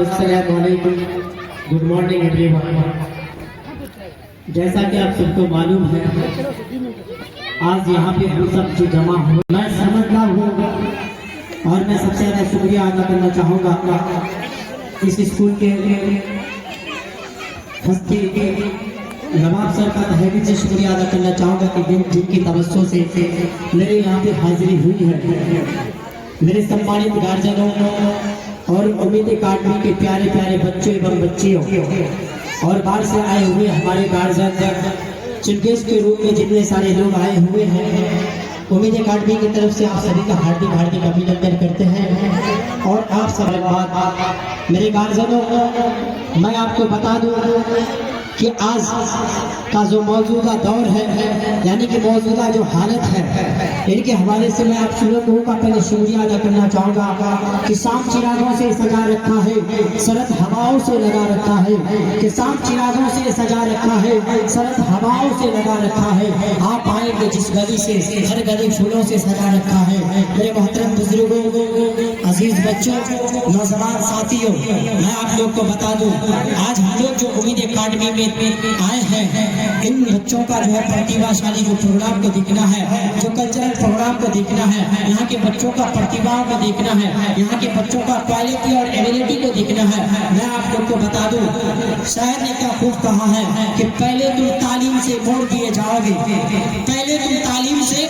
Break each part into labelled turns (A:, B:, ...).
A: अस्सलामुअलैकुम, good morning everyone. जैसा कि आप सबको मालूम है, आज यहाँ पे हम सब जो जमा हुए, मैं समझता हूँ और मैं सबसे ज़्यादा शुक्रिया अदा करना चाहूँगा इस स्कूल के हस्ती नवाब सर का तहे से शुक्रिया अदा करना चाहूँगा कि जिनकी तवज्जो से मेरे यहाँ पे हाजिरी हुई है। मेरे सम्मानित गार्जियनों और उम्मीद अकादमी के प्यारे प्यारे बच्चों एवं बच्चियों और बाहर से आए हुए हमारे गार्जियन चीफ गेस्ट के रूप में जितने सारे लोग आए हुए हैं, उम्मीद अकादमी की तरफ से आप सभी का हार्दिक हार्दिक अभिनंदन करते हैं। और आप सब मेरे गार्जियनों, मैं आपको बता दूं कि आज का जो मौजूदा दौर है, यानी कि मौजूदा जो हालत है, इनके हवाले से मैं आप सब लोगों का पहले शुक्रिया अदा करना चाहूँगा कि शाम चिरागों से सजा रखा है, सरद हवाओं से लगा रखा है, कि शाम चिरागों से सजा रखा है, सरद हवाओं से लगा रखा है। आप आएंगे जिस गली से, हर गली फूलों से सजा रखा है। मेरे मोहतरम बुजुर्गों, अजीज बच्चों, नौजवान साथियों, मैं आप लोग को बता दूं, आज हम लोग जो उम्मीद अकादमी में आए हैं, इन बच्चों का जो है प्रतिभाशाली जो प्रोग्राम को देखना है, जो कल्चरल प्रोग्राम को देखना है, यहाँ के बच्चों का प्रतिभा को देखना है, यहाँ के बच्चों का क्वालिटी और एबिलिटी को देखना है। मैं आप लोग को बता दूं, शायद ने क्या खूब कहा है कि पहले तुम तालीम से मोड़ दिए जाओगे, पहले तुम तालीम से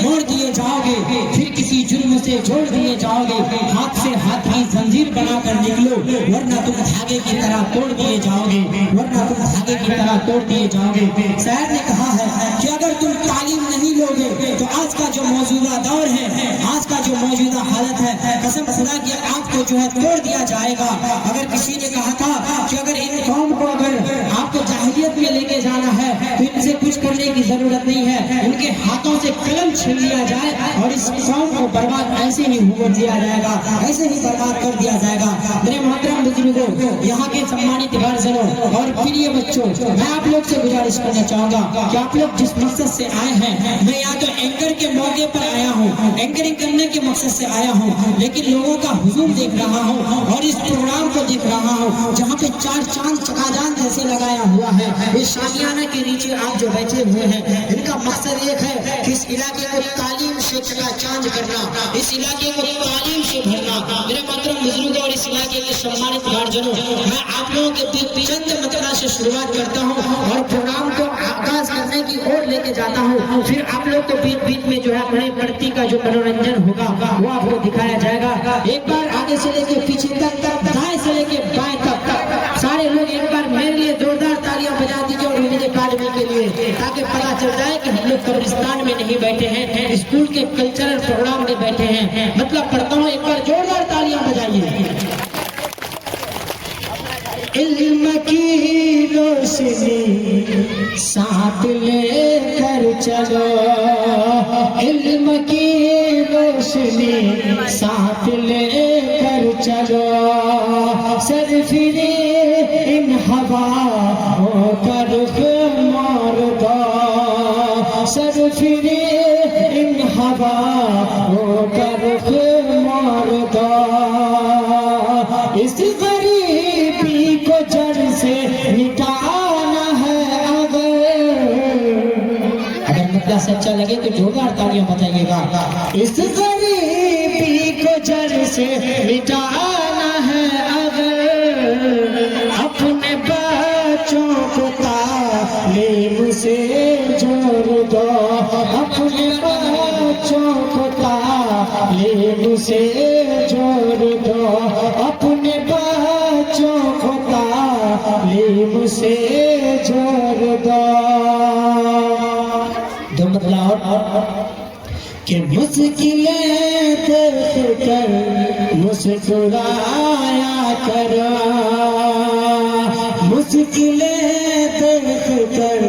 A: मोड़ दिए जाओगे, फिर किसी जुर्म से जोड़ दिए जाओगे। हाथ से हाथ की जंजीर बनाकर निकलो, वरना तुम धागे की तरह तोड़ दिए जाओगे, वरना तुम धागे की तरह तोड़ दिए जाओगे। शायद ने कहा है कि अगर तुम तालीम नहीं लोगे तो आज का जो मौजूदा दौर है, आज का जो मौजूदा हालत है, कसम खुदा की आपको जो है तोड़ दिया जाएगा। अगर किसी ने कहा था कि अगर इन कौम को अगर आपको जाहिलियत में लेके जाना है तो इनसे कुछ करने की जरूरत नहीं है, इनके हाथों से कलम छीन लिया जाए और इस कौम को बर्बाद ऐसे ही हुआ दिया जाएगा, ऐसे ही बर्बाद कर दिया जाएगा। मेरे मोहतरम बुजुर्गों, यहाँ के सम्मानित गार्जियनों और प्रिय बच्चों, मैं आप लोग से गुजारिश करना चाहूंगा कि आप लोग जिस मकसद से आए हैं, मैं यहाँ तो एंकर के मौके पर आया हूँ, एंकरिंग करने के मकसद से आया हूँ, लेकिन लोगों का हुजूम देख रहा हूँ और इस प्रोग्राम को देख रहा हूँ जहाँ पे चार चांद चकाजान जैसे लगाया हुआ है। इस शामियाना के नीचे आप जो बैठे हुए हैं, इनका मकसद एक है कि इस इलाके को तालीम से चकाचांद करना, इस इलाके को तालीम से भरना। मेरे मोहतरम बुजुर्गों और इस इलाके के सम्मानित गार्जियनों, मैं आप लोगों के बीच चंद मतला से शुरुआत करता हूँ और प्रोग्राम को आगाज करने की ओर लेके जाता हूँ। फिर आप लोग को बीच बीच में जो है बड़े बढ़ती का जो मनोरंजन होगा वो आपको दिखाया जाएगा। एक बार आगे से लेके पीछे तक, दाएं से लेके बाएं तक, सारे लोग एक बार मेरे लिए जोरदार तालियां बजा दीजिए और उम्मीद अकादमी के लिए, ताकि पता चल जाए कि हम लोग कब्रिस्तान में नहीं बैठे हैं, स्कूल के कल्चरल प्रोग्राम में बैठे हैं। मतलब पढ़ता हूँ, एक बार जोरदार तालियां बजाइए। इल्म की रोशनी साथ लेकर चलो, इल्म की रोशनी साथ लेकर चलो, सरफिरे इन हवाओं का रुख मोड़ दो, सरफिरे इन हवाओं का रुख मोड़ दो, इस गरीबी को जड़ से मिटाना है। अगर मुद्दा से अच्छा लगे तो जोरदार तालियां बजाइएगा। इस गरीबी को जड़ से मिटाना है, अगर अपने बच्चों को तालीम से जोड़ दो, अपने बच्चों को तालीम से जोड़ दो, अपने बच्चों को तालीम से जोड़ दो। दो मतलब कि मुश्किलें देख कर मुस्कुराया करो, मुश्किलें देख कर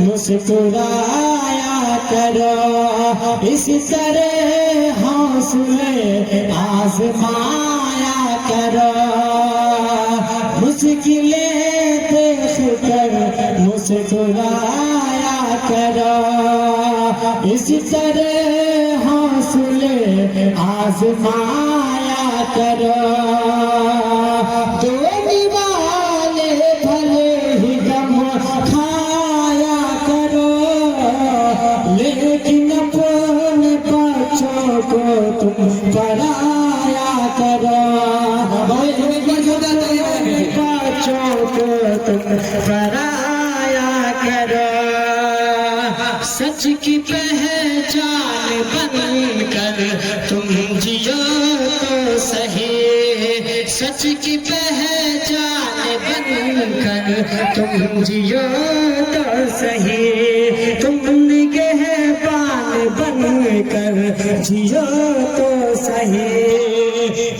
A: मुस्कुराया करो, इस तरह हौसले आजमाया करो, मुश्किलें देख कर मुस्कुराया करो, इस तरह हौसले आजमाया करो। बच्चों को तुम पराया करो, सच की पहचान बनकर तुम जियो तो सही, सच की पहचान बनकर तुम जियो तो सही, तुम निगहबान बनकर जियो तो सही।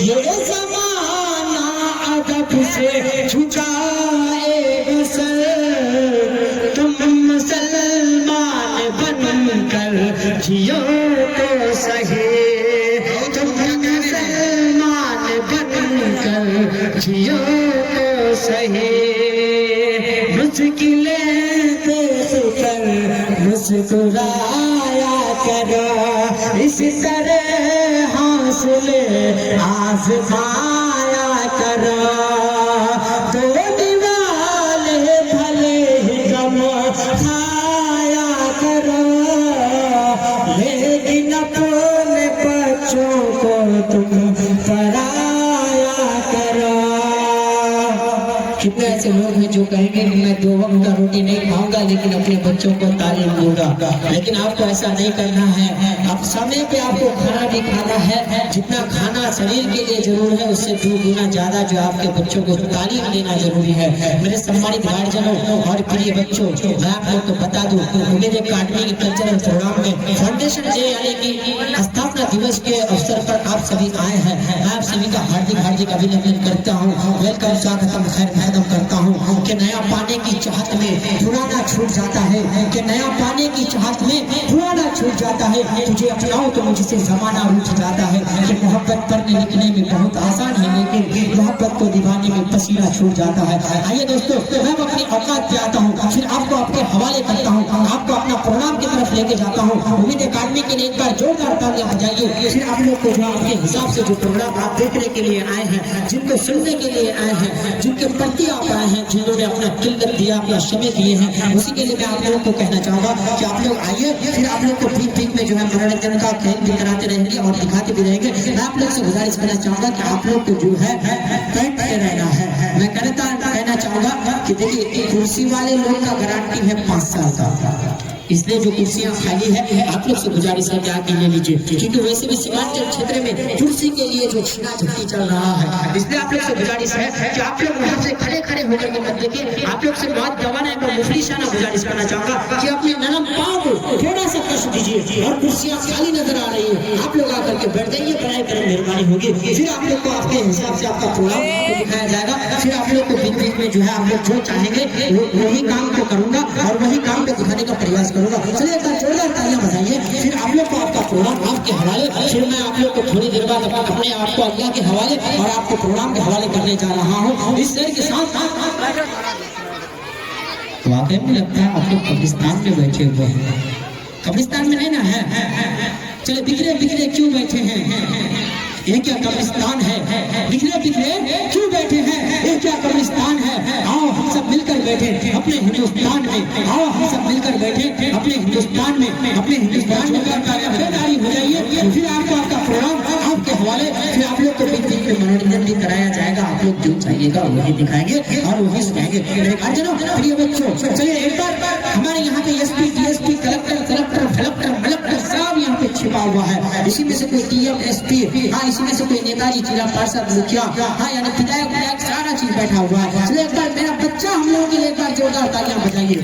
A: ये ज़माना अदब से झुकाएगा सर, तुम मुसलमान बनकर जियो तो सही, तुम मुसलमान बनकर जियो तो सही। मुश्किलें देखकर मुस्कुराया करो, इस तरह हौसले आजमाया करो, तो दीवाले भले ही गम खाया करो, लेकिन अपने बच्चों को तुम पराया करो। कितने ऐसे लोग हैं जो कहेंगे कि मैं 2 वक्त का रोटी नहीं खाऊंगा लेकिन अपने बच्चों को तालीम दूंगा, लेकिन आपको ऐसा नहीं करना है। आप समय पे आपको खाना भी खाना है, जितना खाना शरीर के लिए जरूर है उससे 2 गुना ज्यादा जो आपके बच्चों को तालीम देना जरूरी है। मेरे सम्मानित गार्जियनों और प्रिय बच्चों, मैं आप लोग को बता दूं, उम्मीद अकादमी के कल्चरल प्रोग्राम में फाउंडेशन डे यानी कि स्थापना दिवस के अवसर पर आप सभी आए हैं। मैं आप सभी का हार्दिक हार्दिक अभिनंदन करता हूँ, वेलकम, स्वागतम, खैर मकदम करता हूँ कि नया पाने की चाहत में पुराना छूट जाता है, कि नया पाने की चाहत में पुराना छूट जाता है, तुझे अपनाओ तो मुझसे जमाना रूठ जाता है, कि मोहब्बत पढ़ने लिखने में बहुत आसान है लेकिन मोहब्बत को दीवाने में पसीना छूट जाता है। आइए दोस्तों, मैं अपनी औकात पे आता हूँ, फिर आपको आपके हवाले करता हूँ, आपको अपना प्रोग्राम की तरफ लेके जाता हूँ। उम्मीद अकादमी के लिए एक बार जोरदार तालियां बजाइए। फिर आप लोग को जो आपके हिसाब से जो प्रोग्राम आप देखने के लिए आए हैं, जिनको सुनने के लिए आए हैं, जिनके प्रति आप आए हैं, जिन्होंने अपना किल्लत दिया, अपना समय दिए हैं, उसी के लिए मैं आप लोगों को कहना चाहूंगा कि आप लोग आइए। फिर आप लोग को ठीक ठीक में जो है मनोरंजन का खेल भी कराते रहेंगे और दिखाते भी रहेंगे। मैं आप लोग से गुजारिश करना चाहूंगा कि आप लोग को जो है पैंट पे रहना है। मैं कहना चाहूंगा कि देखिए, कुर्सी वाले लोग का गारंटी है 5 साल का, इसलिए जो कुर्सियां खाली है आप लोग से गुजारिश है कि आके ले लीजिए, क्योंकि वैसे भी सीमांचल क्षेत्र में कुर्सी के लिए जो छीना झपटी चल रहा है, इसलिए आप लोग से गुजारिश है कि आप लोग वहां से खड़े खड़े होकर के मत देखिए। आप लोग से बात दबाना है, मुफलिसाना गुजारिश करना चाहूंगा कि अपने नरम पांव को थोड़ा सा कष्ट दीजिए, और कुर्सियां खाली नजर आ रही है, आप लोग आकर के बैठ जाइए, बड़ाई करम मेहरबानी होगी। फिर आप लोग को आपके हिसाब से आपका प्रोग्राम दिखाया जाएगा। फिर आप लोग को बीच बीच में जो है आप लोग जो चाहेंगे वही काम को करूंगा और वही काम को दिखाने का प्रयास करूंगा। चलिए एक बार जोरदार तालियां बजाइए। फिर आप लोग को आपका प्रोग्राम आपके हवाले, फिर मैं आप लोग को थोड़ी देर बाद अपने आप को अल्लाह के हवाले और आपको प्रोग्राम के हवाले करने जा रहा हूँ। इस शेर के साथ वाकई में लगता है आप लोग कब्रिस्तान में बैठे हुए हैं। कब्रिस्तान में नहीं ना है? चले बिखरे बिखरे क्यों बैठे हैं? ये क्या कब्रिस्तान है? बिखरे बिखरे क्यों बैठे हैं? ये क्या कब्रिस्तान है? आओ हम सब मिलकर बैठे अपने हिंदुस्तान में, आओ हम सब मिलकर बैठे अपने हिंदुस्तान में, अपने हिंदुस्तान में बेदारी हो जाइए। फिर आपको आपका प्रोग्राम आपके हवाले, फिर आप लोग को बीच बीच में मनोरंजन भी कराया जाएगा। आप लोग जो चाहिएगा वही दिखाएंगे और वही सुनाएंगे। प्रिय बच्चों, चलिए एक बार हमारे यहाँ पे एसपी, डीएसपी, कलेक्टर, सब यहाँ पे छिपा हुआ है। इसी में से कोई डीएम, एसपी, हाँ इसी में से कोई नेताजी, जिला पार्षद, मुखिया, हाँ यानी विधायक सारा चीज बैठा हुआ है। चलिए एक बार मेरा बच्चा हम लोगों के लिए एक बार जोरदार तालियां बजाइए।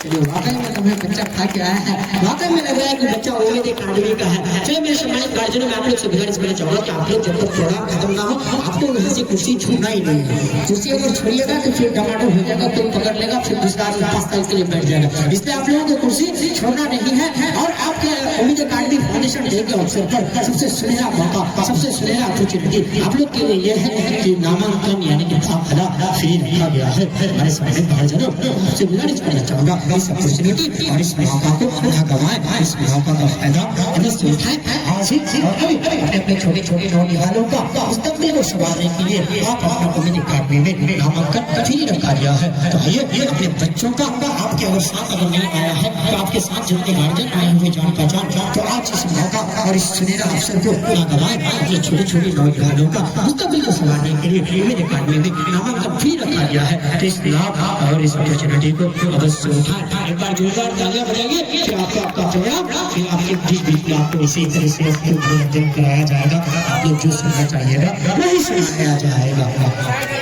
A: चलिए वाकई में तुम्हें बच्चा खा के आया है, वाकई में लग रहा है कि बच्चा उम्मीद अकादमी का है। चलिए मेरे सम्मानित गार्जियनों, मैं आप लोग से गुजारिश करना चाहूंगा कि आप लोग जब तक प्रोग्राम खत्म ना हो आपको वहीं से कुर्सी छूना ही नहीं है। कुर्सी अगर छोड़िएगा तो फिर टमाटर हो जाएगा, तो पकड़ लेगा, फिर दूसरा आदमी 5 साल के लिए बैठ जाएगा। इसलिए आप लोगों को कुर्सी छोड़ना नहीं है। और आपके उम्मीद अकादमी फाउंडेशन डे के अवसर पर सबसे सुनहरा मौका, सबसे सुनहरा अपॉर्चुनिटी आप लोग के लिए यह है कि नामांकन यानी कि दाखिला फ्री रखा गया है। हमारे सम्मानित गार्जियनों, आपसे गुजारिश करना चाहूंगा इस अपॉर्चुनिटी और इस मौका को ना गवाएं, इस मौका का फायदा अवश्य उठाएं। आज ही अपने छोटे छोटे नौनिहालों का मुस्तकबिल को संवारने के लिए आप अपना उम्मीद अकादमी में नामांकन फ्री रखा गया है। तो आइए अपने बच्चों का आपके अगर साथ अगर नहीं आया है तो आपके साथ जिनके गार्जियन आए हुए जान पहचान, तो आज इस मौका और इस सुनहरा अवसर को ना गवाएं। ये छोटे छोटे नौजवानों का मुस्तकबिल को संभालने के लिए मेरे कार्य में नामांकन भी रखा गया है। तो इस लाभ और इस अपॉर्चुनिटी को अवश्य उठाएं। एक बार जोरदार तालियां बजाइए, फिर आपका प्रोग्राम, फिर आपके बीच बीच में आपको इसी तरह से मनोरंजन कराया जाएगा। आप लोग जो सुनना चाहिएगा वही सुनाया जाएगा।